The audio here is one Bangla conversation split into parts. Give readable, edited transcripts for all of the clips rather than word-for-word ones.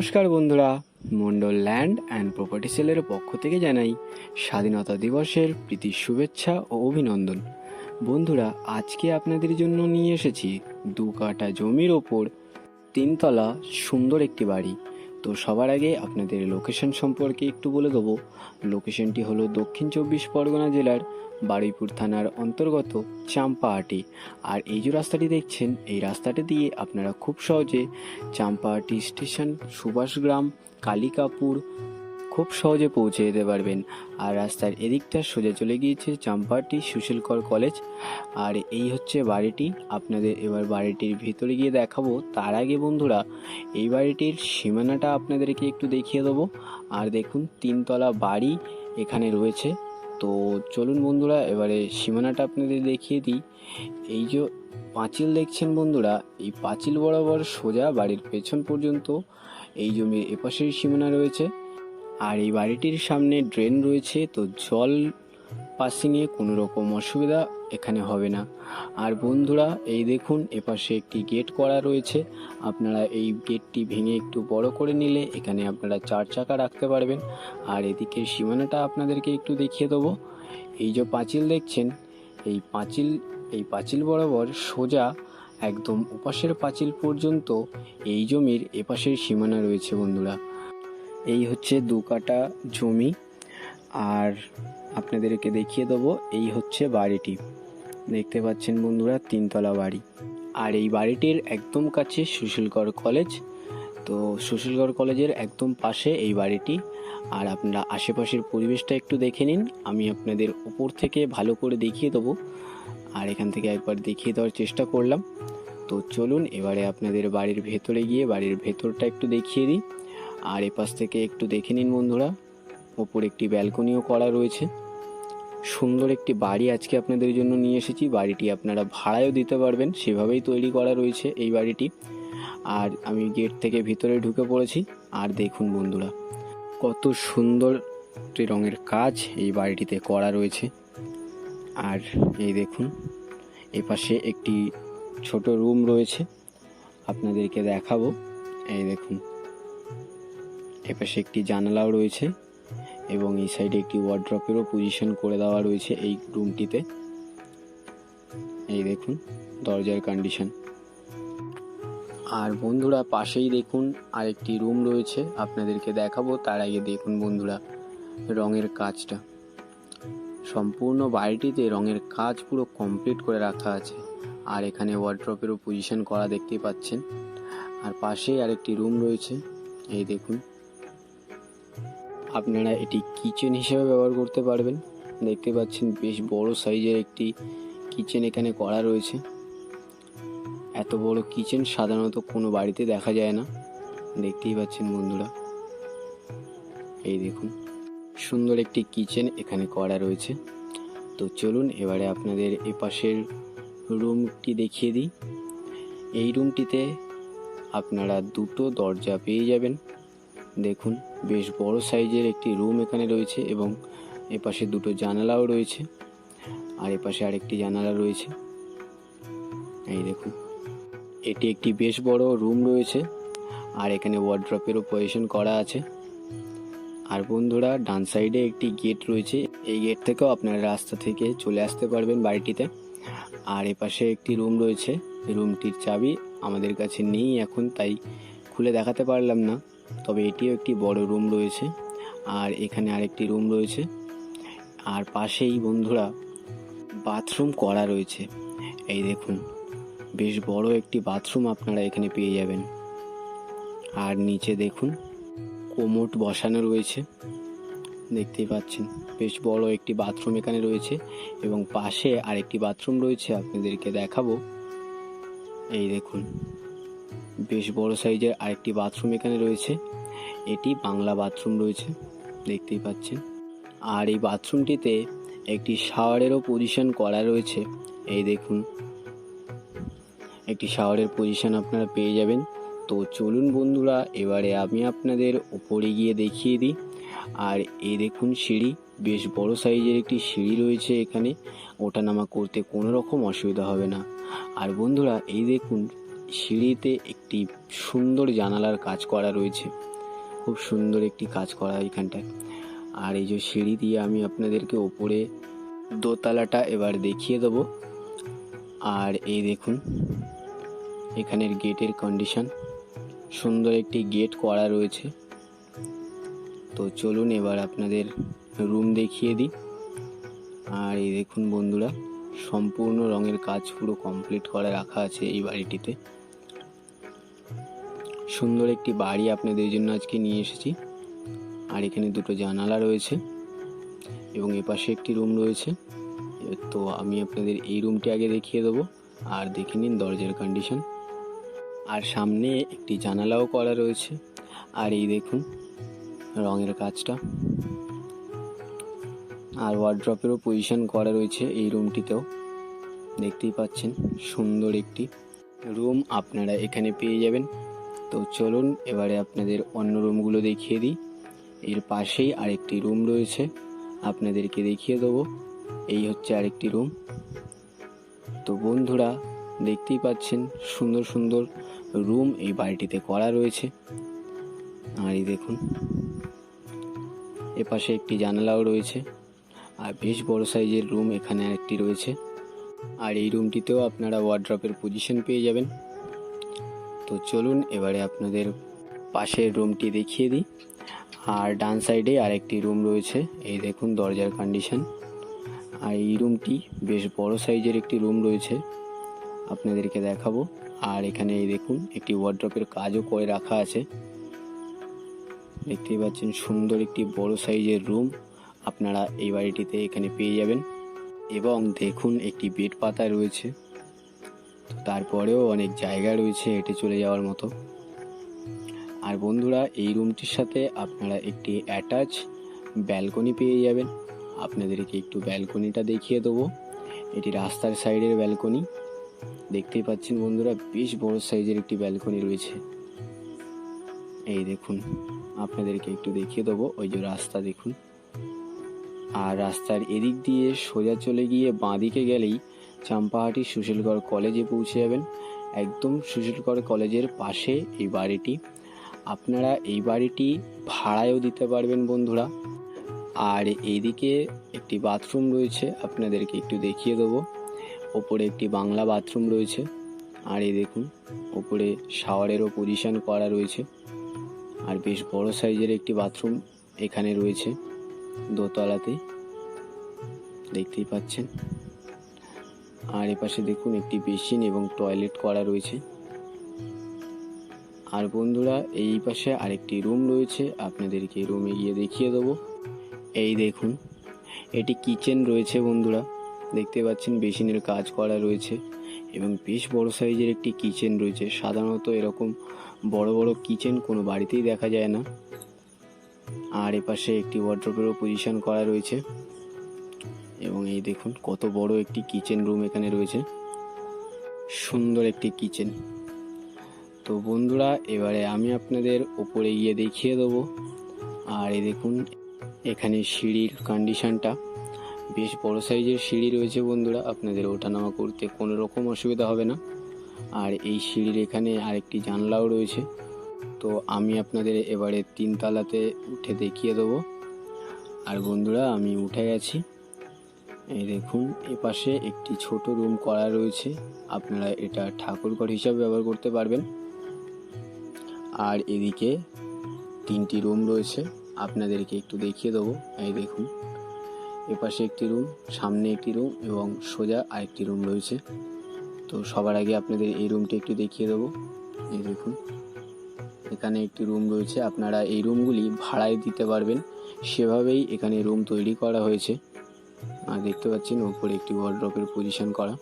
নমস্কার বন্ধুরা, মন্ডল ল্যান্ড অ্যান্ড প্রপার্টি সেলের পক্ষ থেকে জানাই স্বাধীনতা দিবসের প্রীতি শুভেচ্ছা ও অভিনন্দন। বন্ধুরা, আজকে আপনাদের জন্য নিয়ে এসেছি 2 কাঠা জমির ওপর 3 তলা সুন্দর একটি বাড়ি। তো সবার আগে আপনাদের লোকেশন সম্পর্কে একটু বলে দেবো। লোকেশনটি হলো দক্ষিণ 24 পরগনা জেলার বারুইপুর থানার অন্তর্গত চাম্পাহাটি। আর এই যে রাস্তাটি দেখছেন, এই রাস্তাটি দিয়ে আপনারা খুব সহজে চাম্পাহাটি স্টেশন, সুভাষগ্রাম, কালিকাপুর খুব সহজে পৌঁছে যেতে পারবেন। আর রাস্তার এদিকটা সোজা চলে গিয়েছে চাম্পাহাটি সুশীলকর কলেজ। আর এই হচ্ছে বাড়িটি। আপনাদের এবার বাড়িটির ভিতরে গিয়ে দেখাবো। তার আগে বন্ধুরা, এই বাড়িটির সীমানাটা আপনাদেরকে একটু দেখিয়ে দেবো। আর দেখুন, 3 তলা বাড়ি এখানে রয়েছে। তো চলুন বন্ধুরা, এবারে সীমানাটা আপনাদের দেখিয়ে দিই। এই যে পাঁচিল দেখছেন বন্ধুরা, এই পাঁচিল বরাবর সোজা বাড়ির পেছন পর্যন্ত এই জমির এপাশের সীমানা রয়েছে। আর এই বাড়িটির সামনে ড্রেন রয়েছে, তো জল পাসিংয়ে কোনো রকম অসুবিধা এখানে হবে না। আর বন্ধুরা, এই দেখুন এপাশে একটি গেট করা রয়েছে। আপনারা এই গেটটি ভেঙে একটু বড় করে নিলে এখানে আপনারা 4 চাকা রাখতে পারবেন। আর এদিকের সীমানাটা আপনাদেরকে একটু দেখিয়ে দেবো। এই যে পাঁচিল দেখছেন, এই পাঁচিল বরাবর সোজা একদম ওপাশের পাঁচিল পর্যন্ত এই জমির এপাশের সীমানা রয়েছে বন্ধুরা। এই হচ্ছে 2 কাঠা জমি। আর আপনাদেরকে দেখিয়ে দেবো, এই হচ্ছে বাড়িটি। দেখতে পাচ্ছেন বন্ধুরা, 3 তলা বাড়ি। আর এই বাড়িটির একদম কাছে সুশীলকর কলেজ। তো সুশীলকর কলেজের একদম পাশে এই বাড়িটি। আর আপনারা আশেপাশের পরিবেশটা একটু দেখে নিন। আমি আপনাদের উপর থেকে ভালো করে দেখিয়ে দেবো। আর এখান থেকে একবার দেখিয়ে দেওয়ার চেষ্টা করলাম। তো চলুন এবারে আপনাদের বাড়ির ভেতরে গিয়ে বাড়ির ভেতরটা একটু দেখিয়ে দিই। আর এপাশ থেকে একটু দেখে নিন বন্ধুরা, ওপর একটি ব্যালকনিও করা রয়েছে। সুন্দর একটি বাড়ি আজকে আপনাদের জন্য নিয়ে এসেছি। বাড়িটি আপনারা ভাড়ায়ও দিতে পারবেন, সেভাবেই তৈরি করা রয়েছে এই বাড়িটি। আর আমি গেট থেকে ভিতরে ঢুকে পড়েছি। আর দেখুন বন্ধুরা, কত সুন্দর রঙের কাজ এই বাড়িটিতে করা রয়েছে। আর এই দেখুন, এপাশে একটি ছোট রুম রয়েছে, আপনাদেরকে দেখাবো। এই দেখুন, এপাশে একটি জানালাও রয়েছে এবং এই সাইডে একটি ওয়ার্ড্রপেরও পজিশন করে দেওয়া রয়েছে এই রুমটিতে। এই দেখুন দরজার কন্ডিশন। আর বন্ধুরা, পাশেই দেখুন আরেকটি রুম রয়েছে, আপনাদেরকে দেখাবো। তার আগে দেখুন বন্ধুরা, রঙের কাজটা সম্পূর্ণ বাড়িটিতে রঙের কাজ পুরো কমপ্লিট করে রাখা আছে। আর এখানে ওয়ার্ড্রপেরও পজিশন করা দেখতেই পাচ্ছেন। আর পাশেই আরেকটি রুম রয়েছে। এই দেখুন, আপনারা এটি কিচেন হিসেবে ব্যবহার করতে পারবেন। দেখতে পাচ্ছেন বেশ বড় সাইজের একটি কিচেন এখানে করা রয়েছে। এত বড় কিচেন সাধারণত কোনো বাড়িতে দেখা যায় না। দেখতেই পাচ্ছেন বন্ধুরা, এই দেখুন সুন্দর একটি কিচেন এখানে করা রয়েছে। তো চলুন এবারে আপনাদের এপাশের রুমটি দেখিয়ে দিই। এই রুমটিতে আপনারা 2টো দরজা পেয়ে যাবেন। দেখুন বেশ বড় সাইজের একটি রুম এখানে রয়েছে এবং এপাশে 2টো জানালাও রয়েছে। আর এপাশে আরেকটি জানালা রয়েছে। এই দেখুন, এটি একটি বেশ বড় রুম রয়েছে। আর এখানে ওয়ার্ড্রপেরও পজিশন করা আছে। আর বন্ধুরা, ডান সাইডে একটি গেট রয়েছে। এই গেট থেকেও আপনারা রাস্তা থেকে চলে আসতে পারবেন বাড়িটিতে। আর এপাশে একটি রুম রয়েছে। রুমটির চাবি আমাদের কাছে নেই এখন, তাই খুলে দেখাতে পারলাম না। তবে এটিও একটি বড় রুম রয়েছে। আর এখানে আরেকটি রুম রয়েছে। আর পাশেই বন্ধুরা বাথরুম করা রয়েছে। এই দেখুন, বেশ বড় একটি বাথরুম আপনারা এখানে পেয়ে যাবেন। আর নিচে দেখুন কোমোড বসানো রয়েছে, দেখতেই পাচ্ছেন। বেশ বড় একটি বাথরুম এখানে রয়েছে এবং পাশে আরেকটি বাথরুম রয়েছে, আপনাদেরকে দেখাবো। এই দেখুন, বেশ বড় সাইজের আরেকটি বাথরুম এখানে রয়েছে। এটি বাংলা বাথরুম রয়েছে, দেখতেই পাচ্ছেন। আর এই বাথরুমটিতে একটি শাওয়ারেরও পজিশন করা রয়েছে। এই দেখুন, একটি শাওয়ারের পজিশন আপনারা পেয়ে যাবেন। তো চলুন বন্ধুরা, এবারে আমি আপনাদের উপরে গিয়ে দেখিয়ে দিই। আর এই দেখুন সিঁড়ি, বেশ বড় সাইজের একটি সিঁড়ি রয়েছে এখানে। ওঠানামা করতে কোনো রকম অসুবিধা হবে না। আর বন্ধুরা, এই দেখুন সিঁড়িতে একটি সুন্দর জানালার কাজ করা রয়েছে। খুব সুন্দর একটি কাজ করা এখানটায়। আর এই যে সিঁড়ি দিয়ে আমি আপনাদেরকে ওপরে দোতলাটা এবার দেখিয়ে দেবো। আর এই দেখুন এখানের গেটের কন্ডিশন, সুন্দর একটি গেট করা রয়েছে। তো চলুন এবার আপনাদের রুম দেখিয়ে দিই। আর এই দেখুন বন্ধুরা, সম্পূর্ণ রঙের কাজ পুরো কমপ্লিট করে রাখা আছে এই বাড়িটিতে। সুন্দর একটি বাড়ি আপনাদের জন্য আজকে নিয়ে এসেছি। আর এখানে দুটো জানালা রয়েছে এবং এপাশে একটি রুম রয়েছে। তো আমি আপনাদের এই রুমটি আগে দেখিয়ে দেবো, আর দেখে নিন দরজার কন্ডিশন। আর সামনে একটি জানালাও করা রয়েছে। আর এই দেখুন রঙের কাজটা, আর ওয়ার্ড্রপেরও পজিশন করা রয়েছে এই রুমটিতেও। দেখতেই পাচ্ছেন সুন্দর একটি রুম আপনারা এখানে পেয়ে যাবেন। তো চলুন এবারে আপনাদের অন্য রুমগুলো দেখিয়ে দিই। এর পাশেই আরেকটি রুম রয়েছে, আপনাদেরকে দেখিয়ে দেবো। এই হচ্ছে আরেকটি রুম। তো বন্ধুরা দেখতেই পাচ্ছেন সুন্দর সুন্দর রুম এই বাড়িটিতে করা রয়েছে। আর এই দেখুন এপাশে একটি জানালাও রয়েছে, আর বেশ বড় সাইজের রুম এখানে আরেকটি রয়েছে। আর এই রুমটিতেও আপনারা ওয়ার্ড্রপের পজিশন পেয়ে যাবেন। তো চলুন এবারে আপনাদের পাশের রুমটি দেখিয়ে দিই। আর ডান সাইডে আরেকটি রুম রয়েছে, এই দেখুন দরজার কন্ডিশন। আর এই রুমটি বেশ বড় সাইজের একটি রুম রয়েছে, আপনাদেরকে দেখাবো। আর এখানে এই দেখুন একটি ওয়ার্ড্রপের কাজও করে রাখা আছে। দেখতেই পাচ্ছেন সুন্দর একটি বড় সাইজের রুম আপনারা এই বাড়িটিতে এখানে পেয়ে যাবেন। এবং দেখুন একটি বেড পাতা রয়েছে, তারপরেও অনেক জায়গা রয়েছে হেঁটে চলে যাওয়ার মতো। আর বন্ধুরা এই রুমটির সাথে আপনারা একটি অ্যাটাচ ব্যালকনি পেয়ে যাবেন। আপনাদেরকে একটু ব্যালকনিটা দেখিয়ে দেবো। এটি রাস্তার সাইডের ব্যালকনি। দেখতেই পাচ্ছেন বন্ধুরা বেশ বড় সাইজের একটি ব্যালকনি রয়েছে। এই দেখুন আপনাদেরকে একটু দেখিয়ে দেবো, ওই যে রাস্তা দেখুন। আর রাস্তার এদিক দিয়ে সোজা চলে গিয়ে বাঁদিকে গেলেই চাম্পাহাটি সুশীলগড় কলেজে পৌঁছে যাবেন। একদম সুশীলগড় কলেজের পাশে এই বাড়িটি। আপনারা এই বাড়িটি ভাড়ায়ও দিতে পারবেন বন্ধুরা। আর এইদিকে একটি বাথরুম রয়েছে, আপনাদেরকে একটু দেখিয়ে দেবো। ওপরে একটি বাংলা বাথরুম রয়েছে। আর এই দেখুন ওপরে শাওয়ারেরও পজিশন করা রয়েছে। আর বেশ বড় সাইজের একটি বাথরুম এখানে রয়েছে দোতলাতে, দেখতেই পাচ্ছেন। আর এপাশে দেখুন একটি বেসিন এবং টয়লেট করা রয়েছে। আর বন্ধুরা এই পাশে আরেকটি রুম রয়েছে, আপনাদেরকে রুমে গিয়ে দেখিয়ে দেবো। এই দেখুন এটি কিচেন রয়েছে বন্ধুরা, দেখতে পাচ্ছেন বেসিনের কাজ করা রয়েছে এবং বেশ বড় সাইজের একটি কিচেন রয়েছে। সাধারণত এরকম বড় বড় কিচেন কোনো বাড়িতেই দেখা যায় না। আর এপাশে একটি ওয়ার্ড্রপেরও পজিশন করা রয়েছে। এবং এই দেখুন কত বড় একটি কিচেন রুম এখানে রয়েছে, সুন্দর একটি কিচেন। তো বন্ধুরা এবারে আমি আপনাদের ওপরে গিয়ে দেখিয়ে দেবো। আর এই দেখুন এখানে সিঁড়ির কন্ডিশনটা, বেশ বড় সাইজের সিঁড়ি রয়েছে বন্ধুরা, আপনাদের ওঠানামা করতে কোনো রকম অসুবিধা হবে না। আর এই সিঁড়ির এখানে আরেকটি জানলাও রয়েছে। তো আমি আপনাদের এবারে 3 তলাতে উঠে দেখিয়ে দেবো। আর বন্ধুরা আমি উঠে গেছি। এই দেখুন এপাশে একটি ছোট রুম করা রয়েছে, আপনারা এটা ঠাকুরঘর হিসাবে ব্যবহার করতে পারবেন। আর এদিকে 3টি রুম রয়েছে, আপনাদেরকে একটু দেখিয়ে দেবো। এই দেখুন এপাশে একটি রুম, সামনে একটি রুম এবং সোজা আরেকটি রুম রয়েছে। তো সবার আগে আপনাদের এই রুমটি একটু দেখিয়ে দেবো। এই দেখুন এখানে একটি রুম রয়েছে, আপনারা এই রুমগুলি ভাড়ায় দিতে পারবেন, সেভাবেই এখানে রুম তৈরি করা হয়েছে। আর দেখতে পাচ্ছেন ওপরে একটি ওয়ার্ড্রপের পজিশন করা।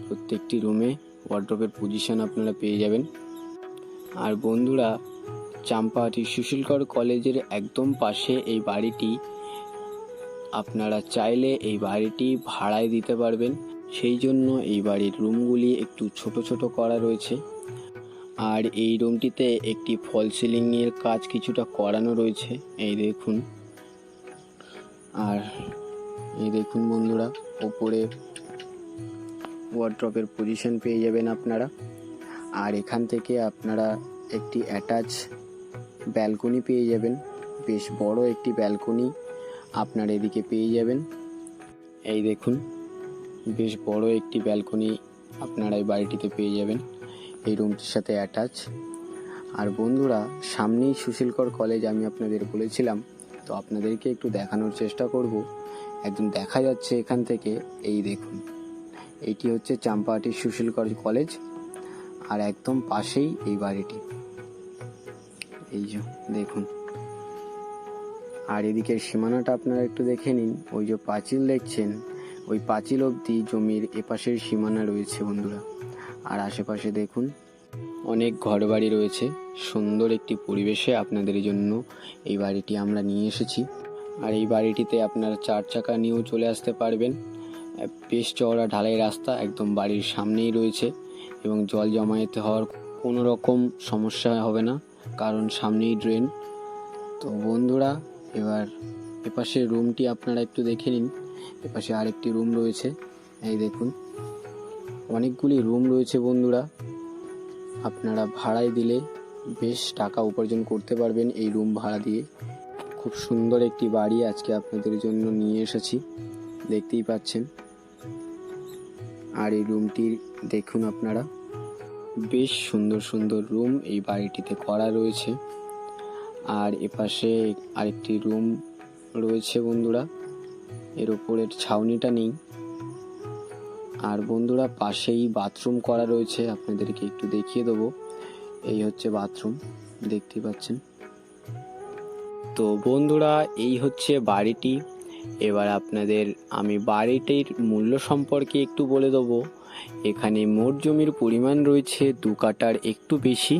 প্রত্যেকটি রুমে ওয়ার্ড্রপের পজিশন আপনারা পেয়ে যাবেন। আর বন্ধুরা চাম্পাহাটি সুশীলগড় কলেজের একদম পাশে এই বাড়িটি, আপনারা চাইলে এই বাড়িটি ভাড়ায় দিতে পারবেন। সেই জন্য এই বাড়ির রুমগুলি একটু ছোট ছোট করা রয়েছে। আর এই রুমটিতে একটি ফল সিলিংয়ের কাজ কিছুটা করানো রয়েছে, এই দেখুন। আর এই দেখুন বন্ধুরা ওপরে ওয়ার্ড্রপের পজিশন পেয়ে যাবেন আপনারা। আর এখান থেকে আপনারা একটি অ্যাটাচ ব্যালকনি পেয়ে যাবেন, বেশ বড় একটি ব্যালকনি আপনার এদিকে পেয়ে যাবেন। এই দেখুন, বেশ বড় একটি ব্যালকনি আপনারা এই বাড়িটিতে পেয়ে যাবেন, এই রুমটির সাথে অ্যাটাচ। আর বন্ধুরা, সামনেই সুশীলকর কলেজ আমি আপনাদের বলেছিলাম, তো আপনাদেরকে একটু দেখানোর চেষ্টা করব। একদম দেখা যাচ্ছে এখান থেকে, এই দেখুন, এইটি হচ্ছে চাম্পাহাটির সুশীলকর কলেজ, আর একদম পাশেই এই বাড়িটি, এই যে দেখুন। আর এদিকের সীমানাটা আপনারা একটু দেখে নিন, ওই যে পাঁচিল দেখছেন, ওই পাঁচিল অবধি জমির এপাশের সীমানা রয়েছে বন্ধুরা। আর আশেপাশে দেখুন অনেক ঘরবাড়ি রয়েছে, সুন্দর একটি পরিবেশে আপনাদের জন্য এই বাড়িটি আমরা নিয়ে এসেছি। আর এই বাড়িটিতে আপনারা 4 চাকা নিয়েও চলে আসতে পারবেন। বেশ চওড়া ঢালাই রাস্তা একদম বাড়ির সামনেই রয়েছে, এবং জল জমায়েত হওয়ার কোনো রকম সমস্যা হবে না, কারণ সামনেই ড্রেন। তো বন্ধুরা, এবার এপাশের রুমটি আপনারা একটু দেখে নিন। এপাশে আরেকটি রুম রয়েছে, এই দেখুন, অনেকগুলি রুম রয়েছে বন্ধুরা। আপনারা ভাড়ায় দিলে বেশ টাকা উপার্জন করতে পারবেন এই রুম ভাড়া দিয়ে। খুব সুন্দর একটি বাড়ি আজকে আপনাদের জন্য নিয়ে এসেছি, দেখতেই পাচ্ছেন। আর এই রুমটি দেখুন আপনারা, বেশ সুন্দর সুন্দর রুম এই বাড়িটিতে করা রয়েছে। আর এপাশে আরেকটি রুম রয়েছে বন্ধুরা, এর ওপরের ছাউনিটা নেই। আর বন্ধুরা, পাশেই বাথরুম করা রয়েছে, আপনাদেরকে একটু দেখিয়ে দেবো। এই হচ্ছে বাথরুম, দেখতে পাচ্ছেন। তো বন্ধুরা, এই হচ্ছে বাড়িটি। এবার আপনাদের আমি বাড়িটির মূল্য সম্পর্কে একটু বলে দেবো। এখানে মোট জমির পরিমাণ রয়েছে 2 কাঠার একটু বেশি।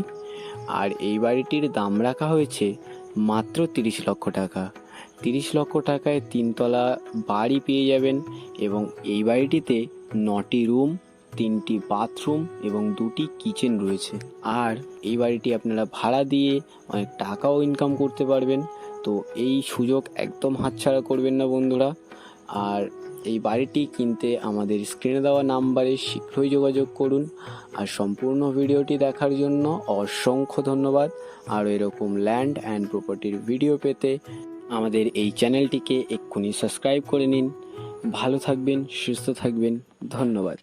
আর এই বাড়িটির দাম রাখা হয়েছে মাত্র 30 লক্ষ টাকা। 30 লক্ষ টাকায় 3 তলা বাড়ি পেয়ে যাবেন, এবং এই বাড়িটিতে 9টি রুম, 3টি বাথরুম এবং 2টি কিচেন রয়েছে। আর এই বাড়িটি আপনারা ভাড়া দিয়ে অনেক টাকাও ইনকাম করতে পারবেন। তো এই সুযোগ একদম হাতছাড়া করবেন না বন্ধুরা। আর এই বাড়িটি কিনতে আমাদের স্ক্রিনে দেওয়া নাম্বারে শীঘ্রই যোগাযোগ করুন। আর সম্পূর্ণ ভিডিওটি দেখার জন্য অসংখ্য ধন্যবাদ। আর এরকম ল্যান্ড অ্যান্ড প্রপার্টির ভিডিও পেতে আমাদের এই চ্যানেলটিকে এক্ষুনি সাবস্ক্রাইব করে নিন। ভালো থাকবেন, সুস্থ থাকবেন, ধন্যবাদ।